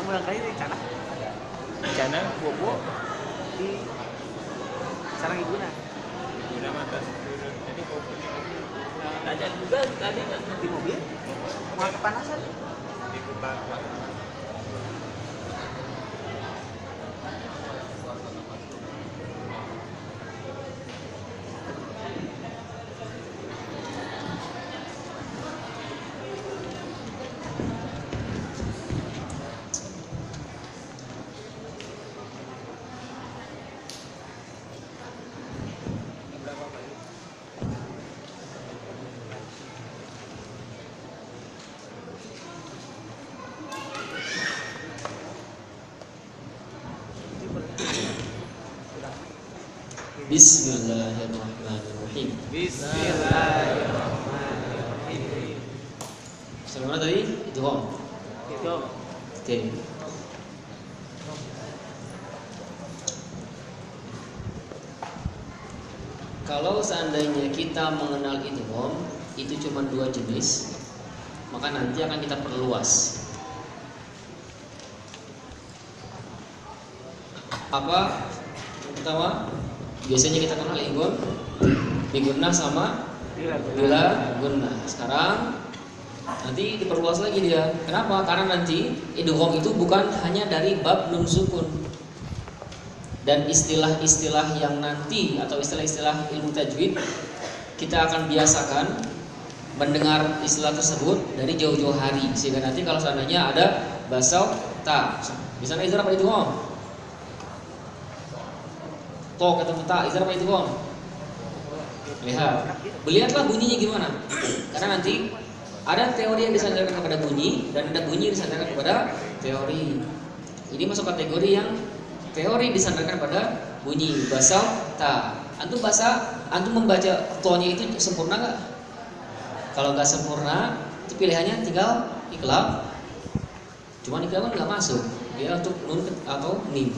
pulang kali di Cana. Di Cana bobo di sarang ibuna. Ibuna mah tas turun. Jadi bobo Ada juga tadi di mobil. Mau kepanasan. di kubak. Bismillahirrahmanirrahim. Bismillahirrahmanirrahim. Sampai mana tadi? Idgham. Itu Oke. Kalau seandainya kita mengenal idgham itu cuma dua jenis, maka nanti akan kita perluas. Apa? Yang pertama, biasanya kita kenal idgham bigunnah sama bila gunnah. Sekarang nanti diperluas lagi dia. Kenapa? Karena nanti idgham itu bukan hanya dari bab nun sukun. Dan istilah-istilah yang nanti atau istilah-istilah ilmu tajwid kita akan biasakan mendengar istilah tersebut dari jauh-jauh hari, sehingga nanti kalau seandainya ada basal ta, misalnya izhar apa idgham? To ketemu ta, izhar apa idgham? Lihatlah bunyinya gimana. Karena nanti ada teori yang disandarkan kepada bunyi dan ada bunyi yang disandarkan kepada teori. Ini masuk kategori yang teori disandarkan pada bunyi basal ta. Antum membaca to-nya itu sempurna nggak? Kalau nggak sempurna, itu pilihannya tinggal iklab. Cuman iklab kan nggak masuk. Dia untuk nun atau mim.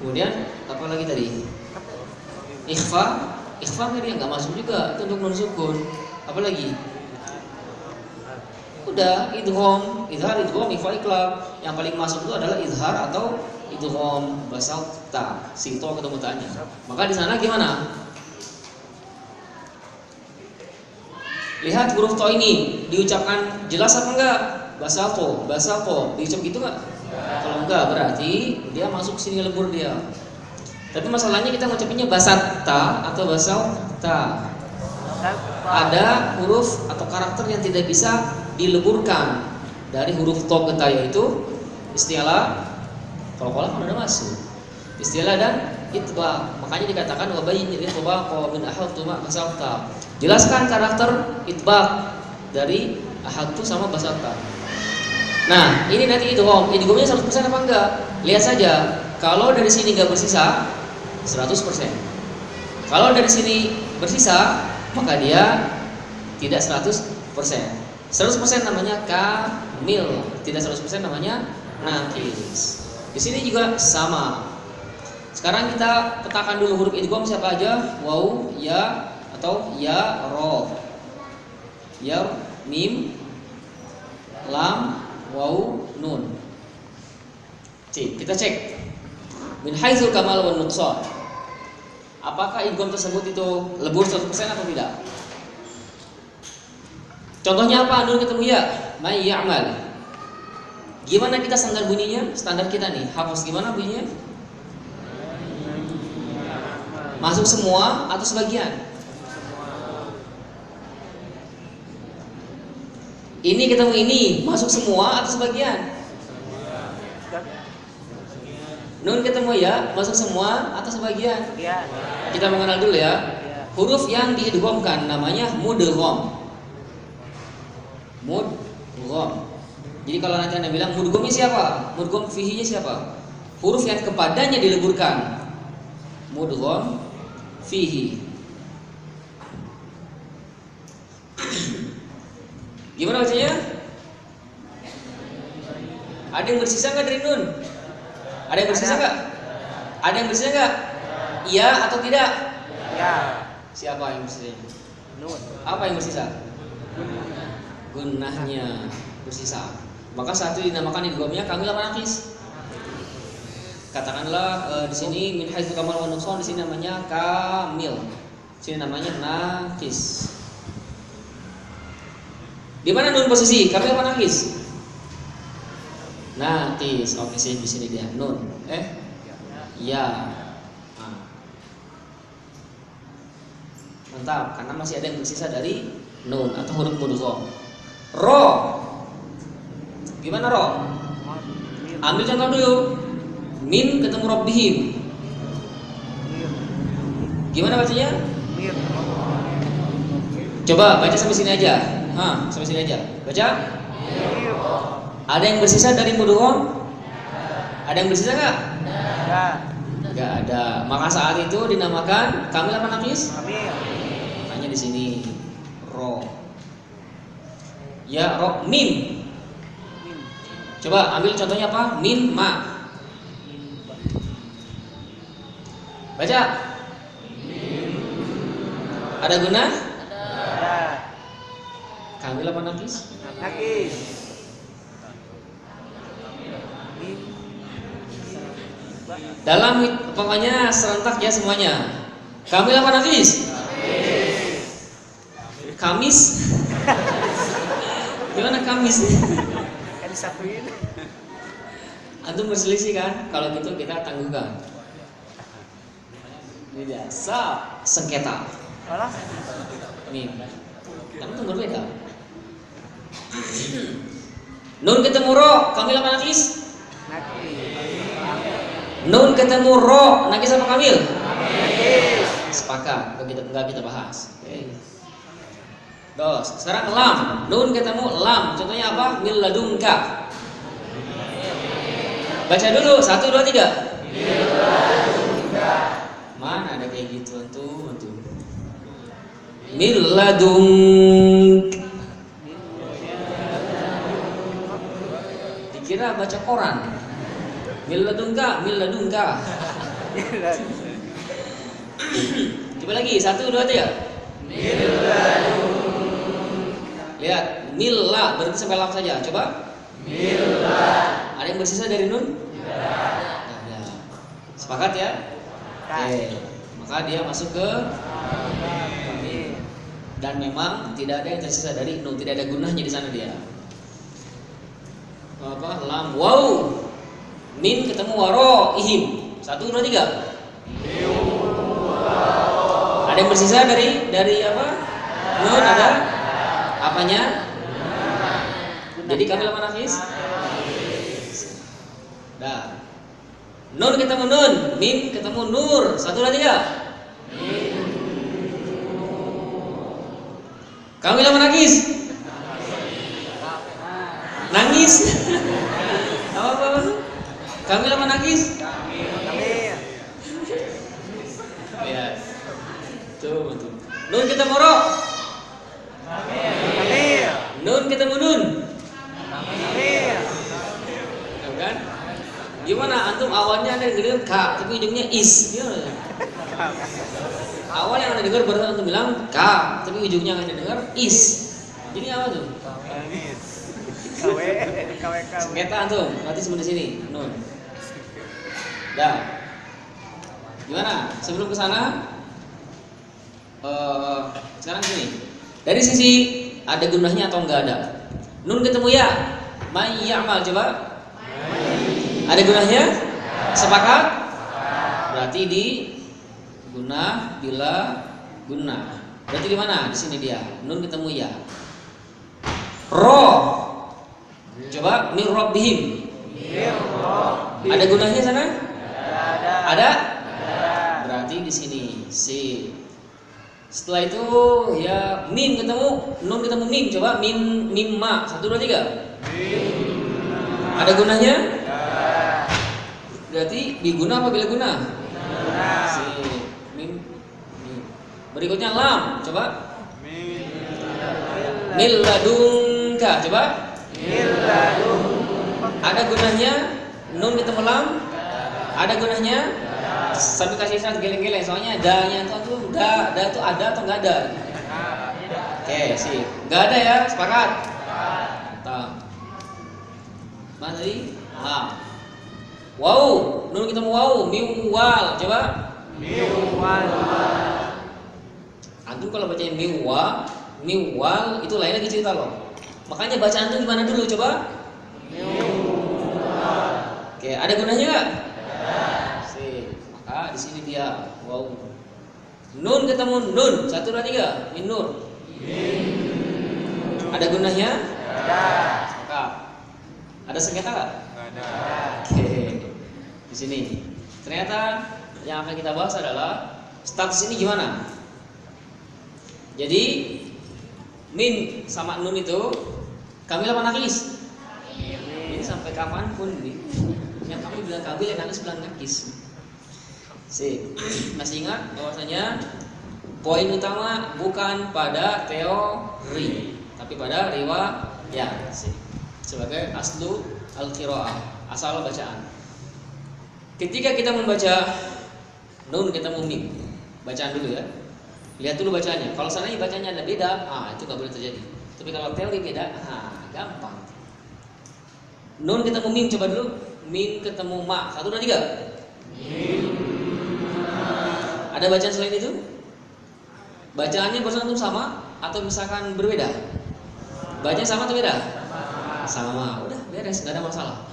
Kemudian apa lagi tadi? Ikhfa nggak, dia nggak masuk juga. Itu untuk nun sukun. Apa lagi? Udah idgham, izhar, idgham, ikhfa, iklab. Yang paling masuk itu adalah izhar atau idgham basal ta, si to ketemu ta-nya. Maka di sana gimana? Lihat huruf to ini diucapkan jelas apa enggak? Basal to diucap gitu enggak? Kalau enggak berarti dia masuk sini lebur dia. Tapi masalahnya kita ngucapinnya basat ta atau basal ta. Ada huruf atau karakter yang tidak bisa dileburkan dari huruf to ke ta, yaitu istilah kalau kan udah masuk istilah dan itba. Makanya dikatakan wabayyin itba min ahadtu ma basalta. Jelaskan karakter itba dari ahadtu sama basalta. Nah, ini nanti idghamnya 100% apa enggak? Lihat saja. Kalau dari sini enggak bersisa 100%. Kalau dari sini bersisa, maka dia tidak 100%. 100% namanya kamil, tidak 100% namanya naqis. Di sini juga sama. Sekarang kita petakan dulu huruf idgham siapa aja? Waw, ya atau ya, ro, ya, mim, lam, waw, nun. Kita cek min haitsul kamal wan nuqsan. Apakah idgham tersebut itu lebur 100% atau tidak? Contohnya apa? Nun ketemu ya, may ya'mal. Gimana kita standar bunyinya? Standar kita nih, hafaz gimana bunyinya? Masuk semua atau sebagian? Ini ketemu ini, masuk semua atau sebagian? Nun ketemu ya, masuk semua atau sebagian? Kita mengenal dulu ya. Huruf yang diidghamkan namanya mudgham. Mudgham. Jadi kalau nanti Anda bilang mudghamnya siapa? Mudgham fihi-nya siapa? Huruf yang kepadanya dileburkan. Mudgham fihi. Gimana bacanya? Ada yang bersisa nggak dari nun? Ada yang bersisa nggak? Ada yang bersisa nggak? Iya atau tidak? Ya. Siapa yang bersisa? Nun. Apa yang bersisa? Gunnahnya bersisa. Maka saat itu dinamakan idghamnya kamil apa nakis? Katakanlah di sini min haitsu kamal wa nuqsan, di sini namanya kamil. Di sini namanya nakis. Di mana nun posisi? Kamil apa nakis? Nakis. Oke, sih di sini dia nun. Ya. Nah. Mantap, karena masih ada yang bersisa dari nun atau huruf mudgham. Ro. Gimana ro? Ambil contoh dulu. Min ketemu rabbihim. Gimana bacanya? Coba baca sampai sini aja. Sampai sini aja. Baca. Ada yang bersisa dari mudgham? Ada yang bersisa enggak? Enggak ada. Maka saat itu dinamakan kamil apa nakis? Kamil. Makanya di sini ro. Ya, ro min. Coba ambil contohnya apa? Min ma. Baca. Ada guna? Ada. Kamil apa nakis? Nakis. Dalam pokoknya serentak ya semuanya. Kamil apa nakis? Kamis. Gimana kamis? Kan disatuin. Antum berselisih kan? Kalau gitu kita tangguhkan. Ini biasa sengketa. Malah Nih, kamu tuh berbeda. Nun ketemu ro, kamil apa nakis? nakis. Nun ketemu ro, nakis apa kamil? Nakis. Sepakat, enggak kita bahas. Oke. Dos, sekarang lam. Nun ketemu lam, contohnya apa? Mil ladunka. Baca dulu, 1, 2, 3. Mana ada kayak gitu tuh? Mil ladunk. Dikira baca koran. Mil ladunka, mil ladunka. Coba lagi, 1, 2, 3. Lihat, milla berarti sampai lam saja. Coba. Milla. Ada yang bersisa dari nun? Tidak ada. Sepakat ya? Oke. Maka dia masuk ke kamil. Dan memang tidak ada yang tersisa dari nun, tidak ada gunanya di sana dia. Apa? Lam wow. Min ketemu waro ihim. 1, 2, 3. Ada yang bersisa dari apa? Nun ada? Apanya? Jadi kamil apa nakis? Dah. Nun ketemu nun, min ketemu nur. 1, 2, 3. Kamil apa nakis? Nangis. Apa? Kamil apa nakis? Kamil. Ya. Coba tuh. Nun ketemu ro. Kamil. Nun ketemu nun. Kamil. Tahu kan? Gimana antum awalnya ada dengar ka tapi ujungnya is. Gimana? Awal yang anda dengar baru antum bilang ka tapi ujungnya anda dengar is. Jadi apa tuh? KW. Sengketa antum. Berarti sebenarnya sini nun. Dah. Gimana? Sebelum ke sana sekarang sini. Dari sisi ada gunanya atau enggak ada? Nun ketemu ya. May ya'mal coba. Ada gunanya? Sepakat? Berarti di guna bila guna. Berarti di mana? Di sini dia. Nun ketemu ya. Ro. Coba min rabbihim. Ada gunanya sana? Ada? Berarti di sini si. Setelah itu ya mim ketemu nun ketemu mim. Coba mimma 1, 2, 3. Ada gunanya? Berarti diguna apa bila guna? Si mim. Berikutnya lam. Coba. Mil ladunka. Coba. Ada gunanya? Nun ketemu lam? Ada gunanya? Sambil kasih isyarat geleng-geleng. Soalnya da-nya itu da itu ada atau enggak ada? Oke, sih. Enggak ada ya, sepakat? Mantap. Mana tadi? Wow, nun ketemu wow, miwal. Coba. Miwal. Antum kalau bacanya miwal itu lain lagi cerita loh. Makanya baca antum gimana dulu coba? Miwal. Oke, ada gunanya nggak? Sip. Maka di sini dia wow. Nun ketemu nun, 1, 2, 3, min nur. Ada gunanya? Ada. Cakap. Ada sengketa nggak? Nggak ada. Oke. Di sini. Ternyata yang akan kita bahas adalah status ini gimana? Jadi min sama nun itu kamil apa nakis? Ini sampai kapanpun nih. Yang kami bilang kamil, yang nakis bilang nakis. Sip. Masih ingat bahwasanya poin utama bukan pada teori, tapi pada riwayat. Sip. Sebagai aslu al-qiraah, asal bacaan. Ketika kita membaca nun ketemu mim, bacaan dulu ya. Lihat dulu bacaannya. Kalau seandainya bacanya ada beda, itu nggak boleh terjadi. Tapi kalau teori beda, gampang. Nun ketemu mim, coba dulu. Mim ketemu ma, 1, 2, 3. Ada bacaan selain itu? Bacaannya bersama sama atau misalkan berbeda? Bacanya sama atau beda? Sama. Udah beres, nggak ada masalah.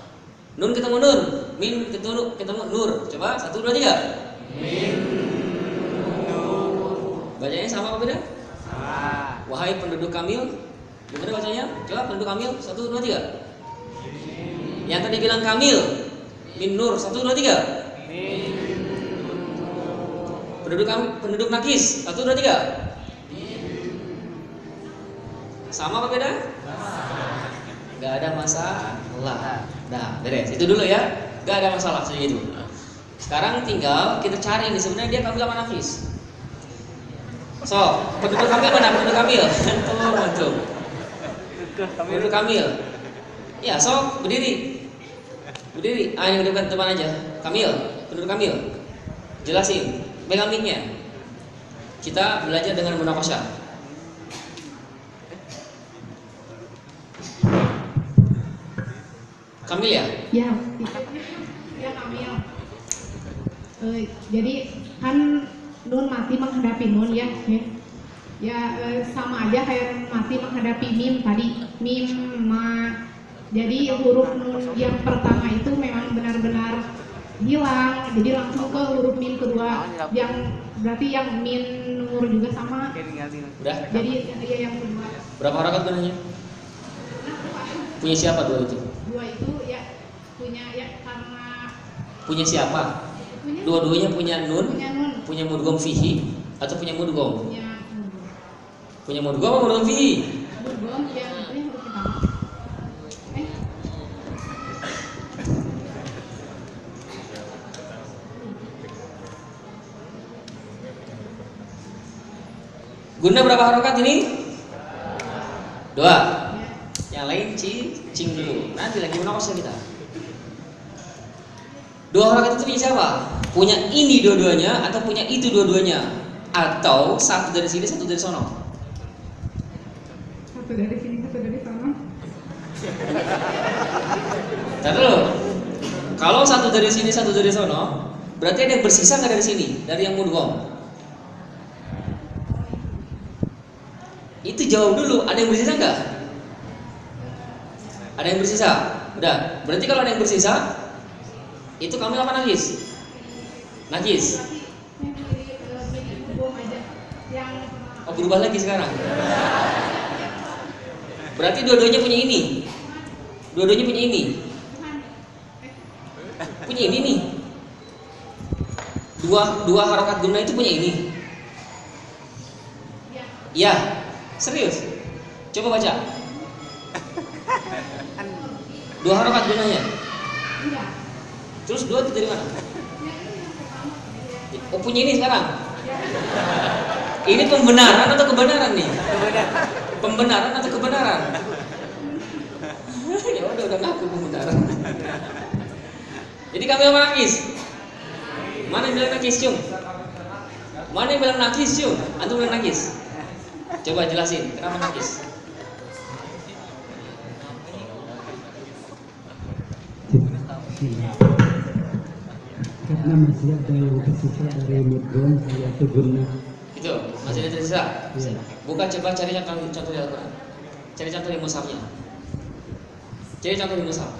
Nun ketemu nun, mim ketemu nur. Coba 1, 2, 3. Bacanya sama apa beda? Sama. Wahai penduduk Kamil, gimana bacanya? Coba penduduk Kamil, 1, 2, 3. Yang tadi bilang Kamil, min nur, 1, 2, 3. Penduduk Nakis, 1, 2, 3. Sama apa beda? Gak ada masalah. Nah, beres. Itu dulu ya. Gak ada masalah segitu. Sekarang tinggal kita cari nih sebenarnya dia Kamil apa Nakis. So, penduduk Kamil mana? Penduduk Kamil. Antum. Penduduk Kamil. Ya, so berdiri. Berdiri. Ini depan teman aja. Kamil, penduduk Kamil. Jelasin. Pegang mic-nya. Kita belajar dengan munaqasyah. Kamil ya? Ya, ya Kamil. Jadi kan nun mati menghadapi nun ya. Sama aja kayak mati menghadapi mim tadi. Mim, ma. Jadi huruf nun yang pertama itu memang benar-benar hilang. Jadi langsung ke huruf mim kedua. Yang berarti yang min nur juga sama. Udah? Jadi ya yang kedua. Berapa harakat benarnya? Punya siapa dua itu? Dua itu ya punya ya karena Punya siapa? punya Dua-duanya punya nun, punya nun, punya mudgham fihi atau punya mudgham? punya Punya mudgham atau mudgham fihi? mudgham yang itu huruf pertama. Guna berapa harokat ini? 2. Ya. Yang lain cing dulu. Nanti lagi munaqasyah kita. 2 harokat itu punya siapa? Punya ini dua-duanya atau punya itu dua-duanya? Atau satu dari sini, satu dari sono? Satu dari sini, satu dari sana. Ntar dulu. Kalau satu dari sini, satu dari sono, berarti ada yang bersisa nggak dari sini? Dari yang mudgham? Itu jawab dulu. Ada yang bersisa nggak? Ada yang bersisa? Udah. Berarti kalau ada yang bersisa, itu kamil apa najis? Najis. Oh, berubah lagi sekarang. Berarti dua-duanya punya ini. Dua-duanya punya ini. Punya ini nih. Dua harokat guna itu punya ini. Iya. Serius. Coba baca. 2 harokat gunanya. Terus 2 itu dari mana? Oh, punya ini sekarang. Ini pembenaran atau kebenaran nih? Pembenaran atau kebenaran? Ya udah ngaku pembenaran. Jadi kami apa nakis? Mana yang bilang nakis, Cung? Mana yang bilang nakis, Cung? Antum bilang nakis? Coba jelasin, kenapa nakis? Karena masih ada yang tersisa dari Midron saya tegurna. Itu masih ada tersisa. Iya. Buka coba cari contoh di Al-Quran. Cari contoh di mushafnya. Cari contoh di mushaf.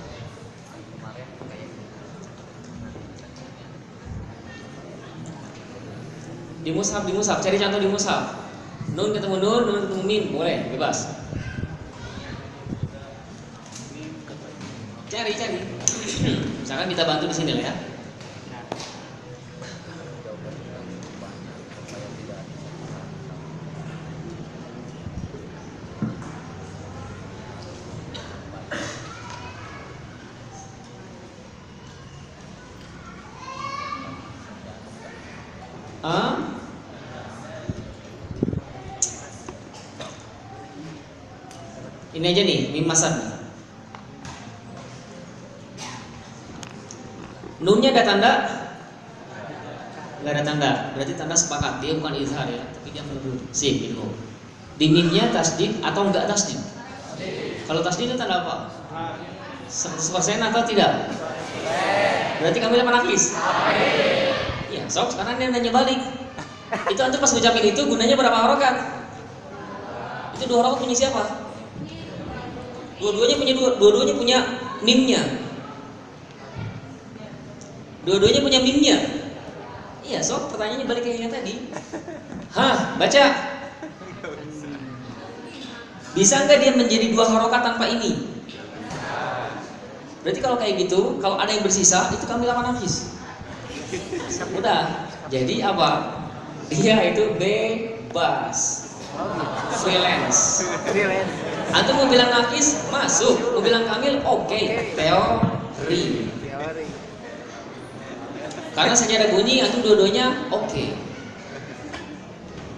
Di mushaf, cari contoh di mushaf. Nun ketemu nun, nun ketemu min, boleh, bebas. Cari. Misalkan kita bantu di sini lah ya. Ini aja nih, mim masad. Nunnya ada tanda? Nggak ada tanda. Berarti tanda sepakat. Dia bukan izhar ya, tapi dia mundur. Sip, itu. Di mimnya tasdid atau enggak tasdid? Kalau tasdid itu tanda apa? 100% atau tidak? Berarti kami menangis. Iya, sok sekarang dia nanya balik. Itu antum pas ngucapin itu gunanya berapa harokat? Itu 2 harokat punya siapa? Dua-duanya punya mimnya. Dua-duanya punya mimnya. Iya, sok pertanyaannya balik kayak yang tadi. Hah, baca. Bisa nggak dia menjadi 2 harokat tanpa ini? Berarti kalau kayak gitu, kalau ada yang bersisa, itu kami lakukan nafis. Udah. Jadi apa? Dia itu bebas. Freelance. Antum mau bilang nafis, masuk. Mau bilang kamil, oke. Teori. Karena secara bunyi antum dua-duanya oke.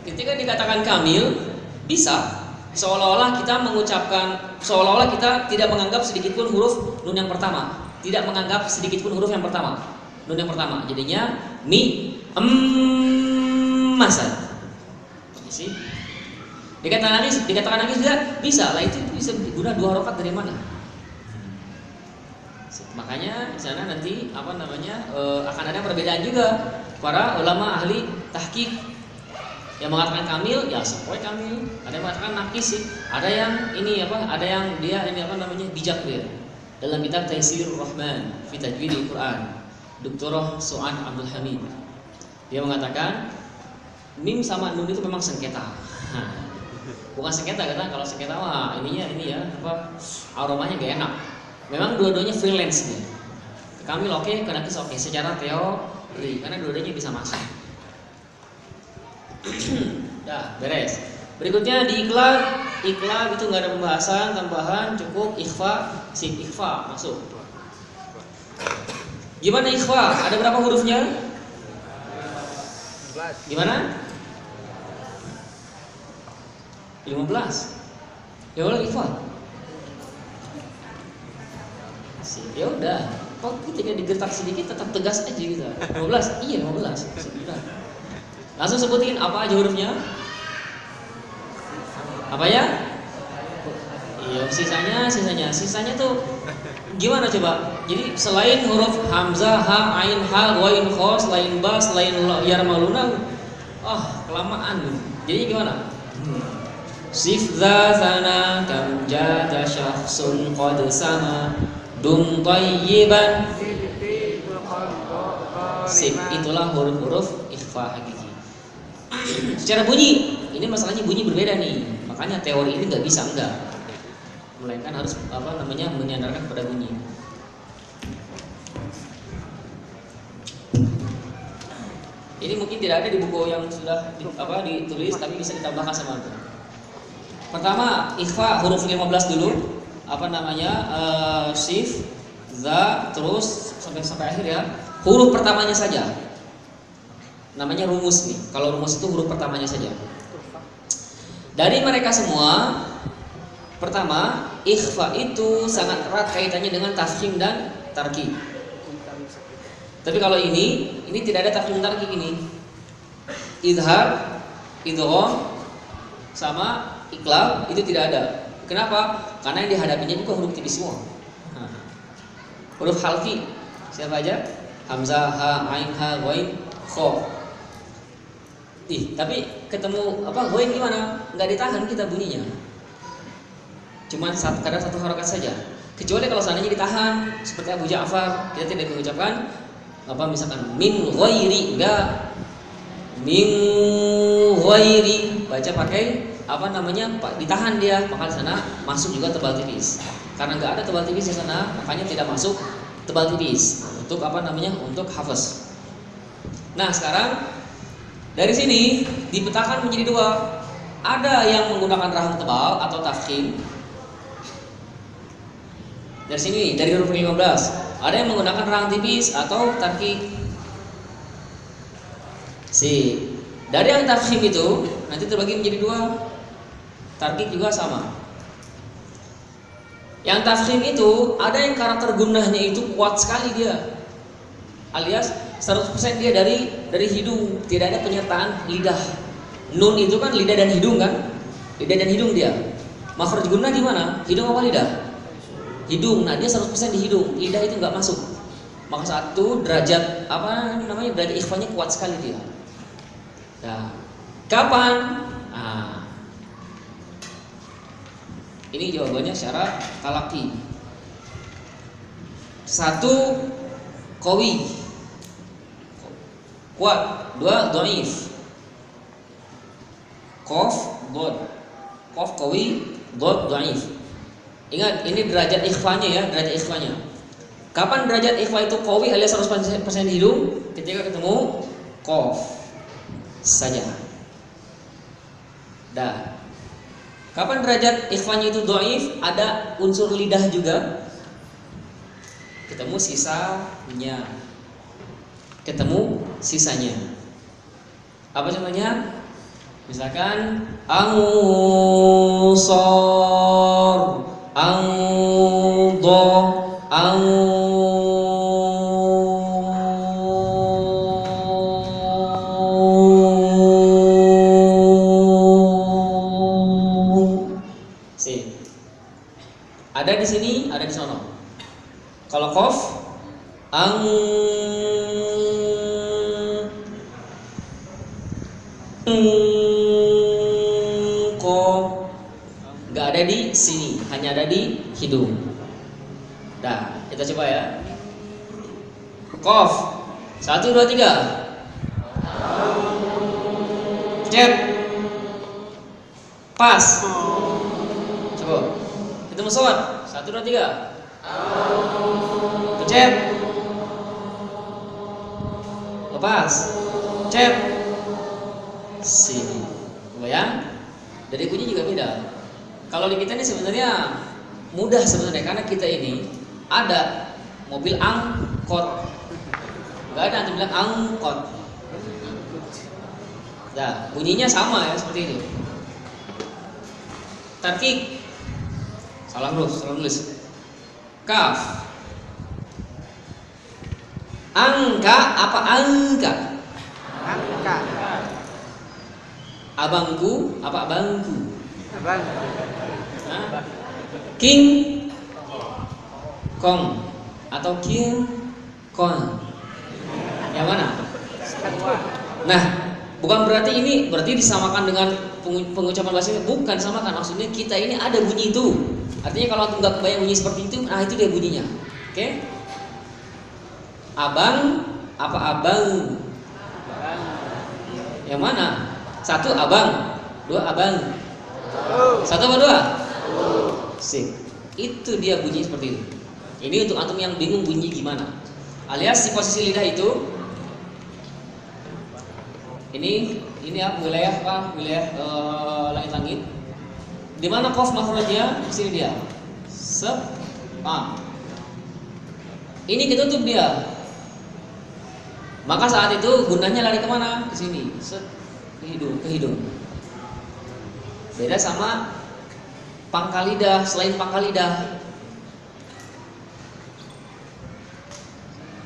Ketika dikatakan kamil, bisa. Seolah-olah kita tidak menganggap sedikit pun huruf nun yang pertama. Tidak menganggap sedikit pun huruf yang pertama. Nun yang pertama. Jadinya mi masad. Isi. Dikatakan nangis juga bisa lah, itu bisa guna 2 harokat dari mana? Makanya di sana nanti akan ada perbedaan juga para ulama ahli tahqiq yang mengatakan kamil ya sesuai kamil, ada yang mengatakan nakis sih, ada yang dia bijak dia. Dalam kitab Taisirur Rahman fi Tajwidil Quran, Dr. Su'ad Abdul Hamid, dia mengatakan mim sama nun itu memang sengketa. Bukan sengketa, kata kalau sengketa mah aromanya gak enak. Memang dua-duanya freelance nih. Kamil oke, nakis oke secara teori karena dua-duanya bisa masuk. Dah, beres. Berikutnya di iklab itu nggak ada pembahasan tambahan, cukup ikhfa, ikhfa masuk. Gimana ikhfa? Ada berapa hurufnya? Gimana? 15. Ya udah ikhfa. Ya udah. Kok ketika digertak sedikit tetap tegas aja gitu. 15. Iya, 15. Sudah. Langsung sebutin apa aja hurufnya? Apa ya? Iya, sisanya tuh gimana coba? Jadi selain huruf hamzah, ha, ain, ha, wain, kha, selain ba, selain yarmaluna, kelamaan. Jadi gimana? Sif dza sana kam jata syakhsun qad sama dum thayyiban. Sif itulah huruf-huruf ikhfa hakiki. Secara bunyi, ini masalahnya bunyi berbeda nih. Makanya teori ini nggak bisa melainkan harus menyandarkan pada bunyi. Ini mungkin tidak ada di buku yang sudah ditulis, tapi bisa ditambahkan sama itu. Pertama, ikhfa huruf 15 dulu. Sif, za, terus sampai akhir ya. Huruf pertamanya saja. Namanya rumus nih. Kalau rumus itu huruf pertamanya saja. Dari mereka semua, pertama, ikhfa itu sangat erat kaitannya dengan tafkhim dan tarki. Tapi kalau ini tidak ada tafkhim tarki ini. Idhar, idgham, sama iklab itu tidak ada. Kenapa? Karena yang dihadapinya bukan huruf tipis semua. Huruf halki. Siapa aja? Hamzah, ha, ain, ha, ghain, kha. Tapi ketemu apa ghain gimana? Nggak ditahan kita bunyinya. Cuman kadang satu harokat saja. Kecuali kalau seandainya ditahan seperti Abu Ja'far, kita tidak mengucapkan apa misalkan min ghairi, enggak. Min ghairi baca pakai apa namanya? Ditahan dia, maka di sana masuk juga tebal tipis. Karena nggak ada tebal tipis di sana, makanya tidak masuk tebal tipis untuk apa namanya? Untuk hafaz. Nah, sekarang dari sini dipetakan menjadi dua. Ada yang menggunakan rahang tebal atau tafkhim. Dari sini, dari huruf 15. Ada yang menggunakan rahang tipis atau tarqiq. Dari yang tafkhim itu nanti terbagi menjadi dua. Tarqiq juga sama. Yang tafkhim itu ada yang karakter gunnahnya itu kuat sekali dia. Alias 100% dia dari hidung, tidak ada penyertaan lidah. Nun itu kan lidah dan hidung kan? Lidah dan hidung dia. Makhraj gunnah di mana? Hidung apa lidah? Hidung. Nah, dia 100% di hidung. Lidah itu nggak masuk. Maka saat itu derajat apa namanya? Derajat ikhfanya kuat sekali dia. Nah, kapan? Nah, ini jawabannya secara talaqi. 1 qawi, kuat. 2 dhaif. Qaf, dhad. Qaf qawi, dhad dhaif. Ingat, ini derajat ikhfanya ya, derajat ikhfanya. Kapan derajat ikhfa itu qawi alias 100% di hidung? Ketika ketemu qaf saja. Dah. Kapan derajat ikhfanya itu dhaif? Ada unsur lidah juga. Ketemu sisanya. Apa contohnya? Misalkan ansor, angdo, ada di sini, ada di sana. Kalau qaf nggak ada di sini, hanya ada di hidung. Dah, kita coba ya. Qaf 1, 2, 3. Cep. Pas. Coba. Ketemu shad. 1, 2, 3. Cep. Lepas. Cep. Sini. Kebayang? Dari bunyi juga beda. Kalau di kita ini sebenarnya mudah sebenarnya, karena kita ini ada mobil angkot. Gak ada yang bilang angkot. Nah, bunyinya sama ya seperti itu. Tarqiq. Salah nulis. Kaf. Angka apa angka? Angka. Abangku apa abangku? Abang. Nah, king kong atau king kong, yang mana? Nah, bukan berarti disamakan dengan pengucapan bahasa ini, bukan samakan. Maksudnya kita ini ada bunyi itu. Artinya kalau nggak kebayang bunyi seperti itu, nah itu dia bunyinya. Oke? Abang apa abang? Yang mana? 1 abang, 2 abang. 1 apa 2? Sip. Itu dia bunyi seperti itu. Ini untuk antum yang bingung bunyi gimana. Alias si posisi lidah itu. Ini ya wilayah apa? Wilayah langit-langit. Di mana qaf makhrajnya? Di sini dia. Sep. Ini ketutup dia. Maka saat itu gunanya lari kemana? Ke sini. Set. Ke hidung. Beda sama pangkal lidah. Selain pangkal lidah,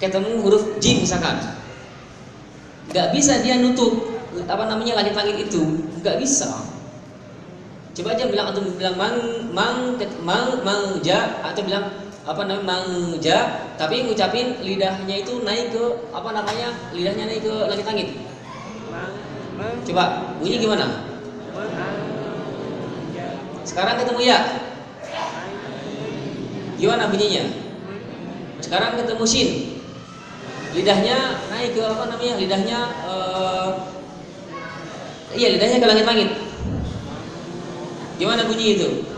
ketemu huruf jim misalkan, nggak bisa dia nutup apa namanya langit-langit itu, nggak bisa. Coba aja bilang atau bilang mangja atau bilang apa namanya mangja tapi ngucapin lidahnya itu naik ke apa namanya? Lidahnya naik ke langit-langit. Coba bunyi gimana? Sekarang ketemu ya. Gimana bunyinya? Sekarang ketemu shin. Lidahnya naik ke apa namanya? Lidahnya lidahnya ke langit-langit. Gimana bunyi itu?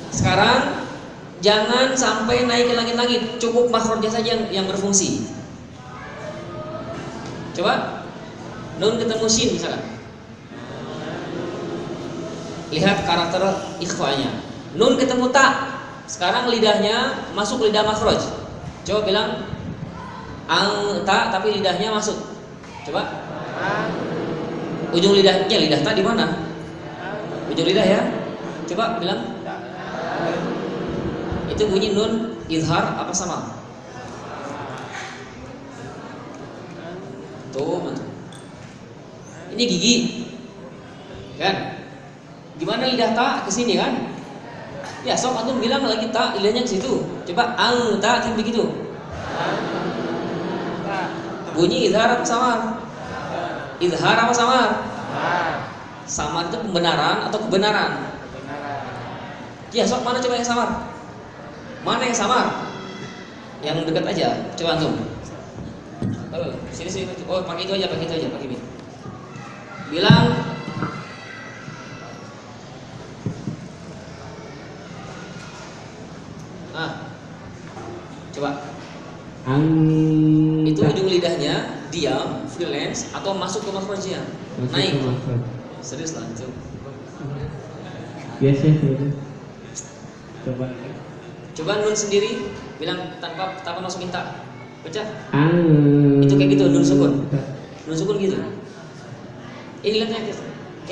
Sekarang jangan sampai naik ke langit-langit, cukup makhrajnya saja yang berfungsi. Coba nun ketemu shin misalkan. Lihat karakter ikhfanya. Nun ketemu ta. Sekarang lidahnya masuk lidah makhraj. Coba bilang ta tapi lidahnya masuk. Coba. Ujung lidahnya, lidah ta di mana? Ujung lidah ya. Coba bilang. Itu bunyi nun izhar apa sama? Tuh, betul. Ini gigi. Kan? Gimana lidah ta ke sini kan? Ya, sok antum bilang lagi ta, lidahnya ke situ. Coba ta kan begitu. Bunyi izhar apa samar? Izhar apa samar? Samar itu pembenaran atau kebenaran? Ya, sok mana coba yang samar? Mana yang samar? Yang dekat aja. Coba antum. Sini. Oh, pakai itu aja, pakai ini. Bilang coba. Itu ujung lidahnya diam, freelance atau masuk ke makhrajnya? Naik. Serius lah itu. Biasa itu. Coba nun sendiri, bilang tanpa masukin tak. Baca. Itu kayak gitu, nun sukun. Nun sukun gitu. Ini lihatnya.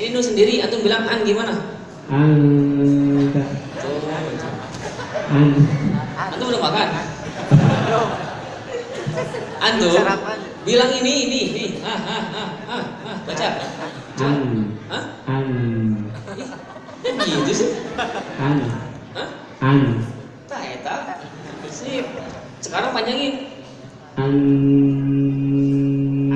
Ini nun sendiri, antum bilang an gimana? Antum udah makan? Antum bilang ini. Baca. Gitu sih. Tak. Sip. Sekarang panjangin.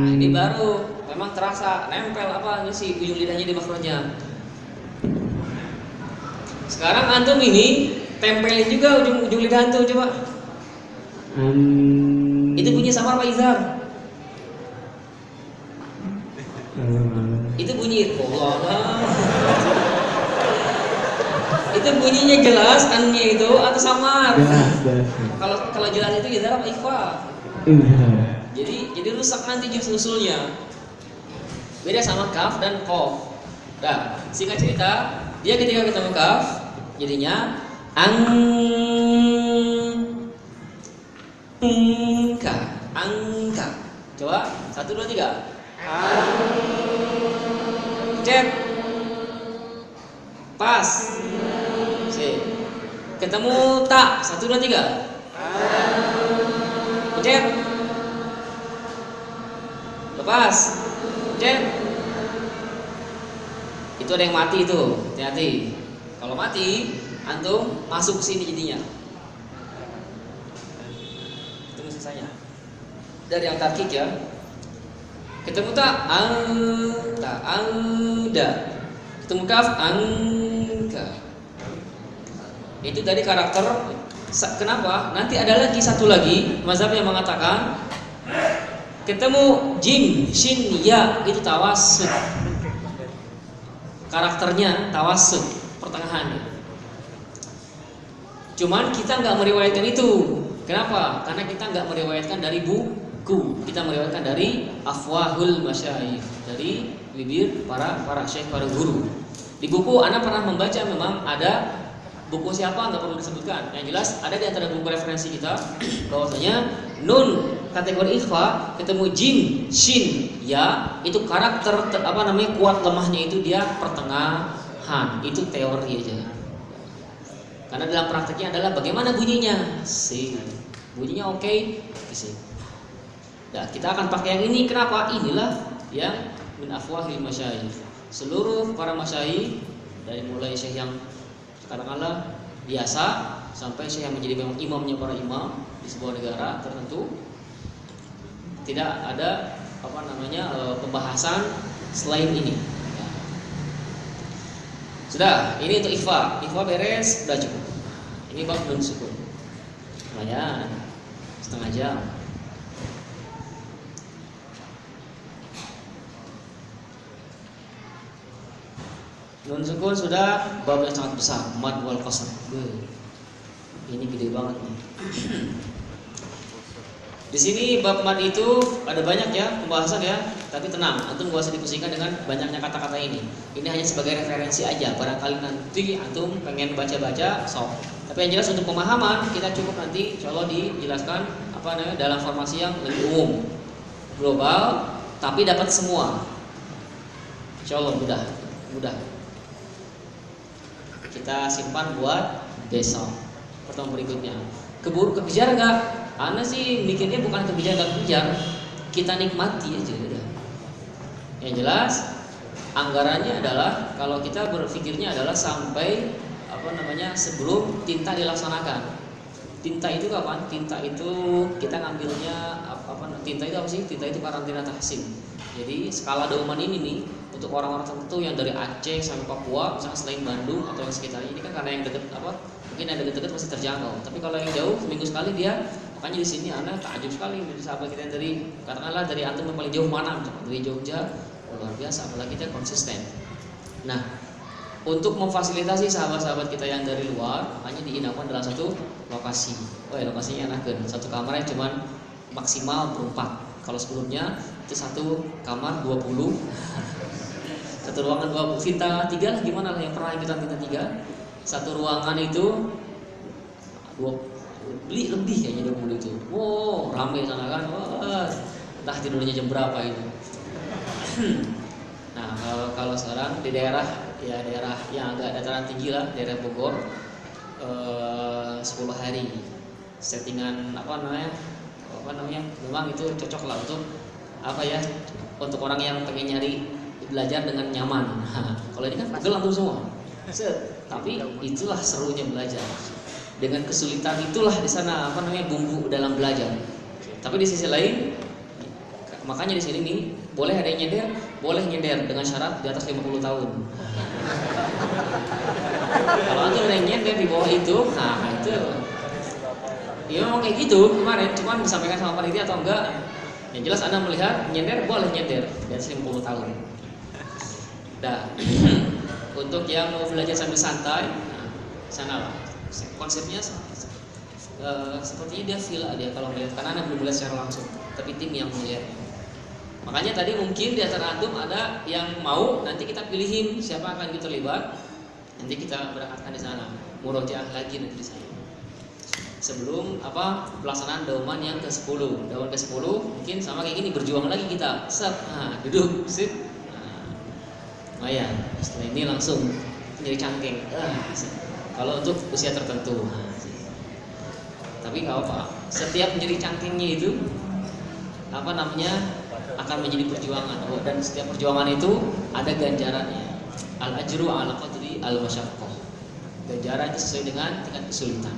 Ini baru memang terasa nempel apa sih ujung lidahnya di makhrajnya. Sekarang antum ini tempelin juga ujung lidah antum coba. Itu bunyi samar apa izhar? Itu bunyi Allah. Itu bunyinya jelas annya itu atau samar? Jelas. Kalau jelas itu izhar apa ikhfa? Jadi rusak nanti juz usulnya. Beda sama kaf dan qaf. Nah, singkat cerita, dia ketika ketemu kaf jadinya angka. Coba 1 2 3. Cek. Pas. Sip. Ketemu tak 1 2 3. Cek. Lepas. Cek. Itu ada yang mati itu. Hati-hati. Kalau mati, antum masuk sini jadinya. Itu sisanya. Dari yang tarkik ya. Ketemu tak anda. Ketemu kaf angka. Itu dari karakter. Kenapa? Nanti ada lagi satu lagi mazhab yang mengatakan ketemu jim, shin, ya itu tawassut. Karakternya tawassut, pertengahannya. Cuman kita nggak meriwayatkan itu. Kenapa? Karena kita nggak meriwayatkan dari buku. Kita meriwayatkan dari afwahul masyayikh, dari bibir para syekh, para guru. Di buku Anda pernah membaca memang ada buku siapa nggak perlu disebutkan. Yang jelas ada di antara buku referensi kita bahwasanya nun kategori ikhfa ketemu jim, shin, ya itu karakter kuat lemahnya itu dia pertengahan. Itu teori aja. Karena dalam prakteknya adalah bagaimana bunyinya. Bunyinya oke. Nah, kita akan pakai yang ini. Kenapa? Inilah yang min afwahil masyayikh. Seluruh para masyayikh dari mulai syekh yang katakanlah biasa sampai syekh yang menjadi memang imamnya para imam di sebuah negara tertentu, tidak ada pembahasan selain ini. Ya. Sudah, ini untuk ikhfa beres, sudah cukup. Ini bab nun sukun. Lumayan, setengah jam. Nun sukun sudah, bab yang sangat besar, mad wal qasam. Ini gede banget nih. Di sini bab mad itu ada banyak ya pembahasan ya, tapi tenang, antum gak usah dipusingkan dengan banyaknya kata-kata ini. Ini hanya sebagai referensi aja. Barangkali nanti antum pengen baca-baca, sok. Tapi yang jelas untuk pemahaman kita cukup nanti insyaallah dijelaskan dalam formasi yang lebih umum, global, tapi dapat semua. Insyaallah mudah. Kita simpan buat besok pertemuan berikutnya. Kejar nggak? Ana sih mikirnya bukan kejar nggak kejar, kita nikmati aja udah. Yang jelas anggarannya adalah kalau kita berpikirnya adalah sampai sebelum tinta dilaksanakan. Tinta itu kapan? Tinta itu kita ngambilnya tinta itu apa sih? Tinta itu karantina tahsin. Jadi skala dauman ini nih untuk orang-orang tertentu yang dari Aceh sampai Papua, misalnya selain Bandung atau yang sekitarnya, ini kan karena yang dekat mungkin yang dekat-dekat masih terjangkau. Tapi kalau yang jauh seminggu sekali dia, makanya di sini anak takjub sekali dari sahabat kita yang dari katakanlah dari antum yang paling jauh mana, misalnya dari Jogja, luar biasa, apalagi kita konsisten. Nah, untuk memfasilitasi sahabat-sahabat kita yang dari luar, makanya diinapkan dalam satu lokasi. Lokasinya enakan, satu kamarnya cuma maksimal berempat. Kalau sebelumnya itu satu kamar 20, satu ruangan 20, Vita 3 lah gimana lah yang pernah ikutan Vita 3. Satu ruangan itu lebih kayaknya 20 itu. Wow, ramai sana kan. Wah, entah tidurnya jam berapa itu. Nah, kalau sekarang di daerah yang agak dataran tinggi lah, daerah Bogor, 10 hari settingan memang itu cocok lah untuk orang yang pengen nyari belajar dengan nyaman. Kalau ini kan pegel langsung semua. Tapi itulah serunya belajar. Dengan kesulitan itulah di sana bumbu dalam belajar. Tapi di sisi lain, makanya di sini nih boleh ada yang nyender dengan syarat di atas 50 tahun. Kalau ada yang nyender di bawah itu, itu ya memang kayak gitu kemarin, cuman disampaikan sama panitia atau enggak. Yang jelas Anda melihat nyender boleh nyender di atas 50 tahun. Nah, untuk yang mau belajar sambil santai, sana lah. Konsepnya sepertinya dia villa dia kalau melihat, karena Anda belum melihat secara langsung, tapi tim yang melihat. Makanya tadi mungkin di antara antum ada yang mau, nanti kita pilihin siapa akan kita terlibat. Nanti kita berangkatkan di sana, murojaah lagi nanti di sana. Sebelum pelaksanaan dauman yang ke-10. Dauman ke-10 mungkin sama kayak gini, berjuang lagi kita. Duduk, sip. Lumayan. Setelah ini langsung jadi cangkeng. Kalau untuk usia tertentu. Tapi enggak apa. Setiap menjadi cangkengnya itu akan menjadi perjuangan. Dan setiap perjuangan itu ada ganjarannya. Al-ajru ala qadri al-masyaqqah. Ganjaran itu sesuai dengan tingkat kesulitan.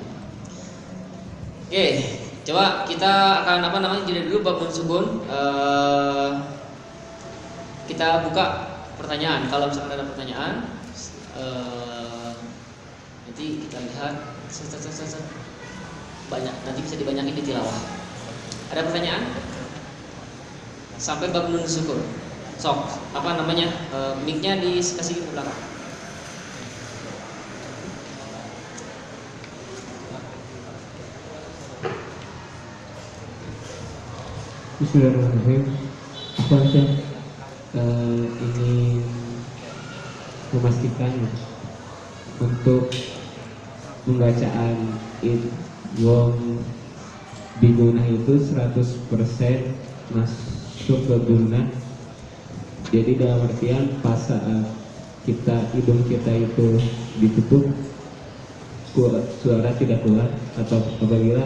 Oke, coba kita akan jeda dulu bab nun sukun. Kita buka pertanyaan. Kalau misalkan ada pertanyaan, nanti kita lihat banyak. Nanti bisa dibanyakin di tilawah. Ada pertanyaan? Sampai bab nun sukun. Sok, mic-nya dikasih ke belakang. Bismillahirrahmanirrahim. Saya ingin memastikan untuk pembacaan idgham bigunah itu 100% masuk ke gunah. Jadi dalam artian pas saat hidung kita itu ditutup, suara tidak keluar, atau apabila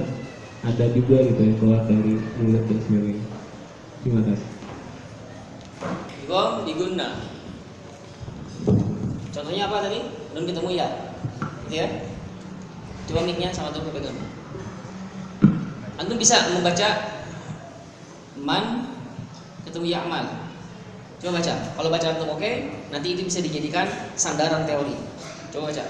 ada juga gitu yang keluar dari mulut dan sebagainya. Terima kasih. Idgham bigunah. Contohnya apa tadi? Nun ketemu ya. Gitu ya. Coba mic-nya sama tuh pegang. Antum bisa membaca man ketemu ya'mal. Coba baca. Kalau baca antum oke, nanti itu bisa dijadikan sandaran teori. Coba baca.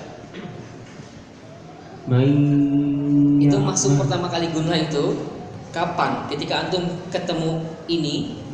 Itu masuk pertama kali guna itu kapan? Ketika antum ketemu ini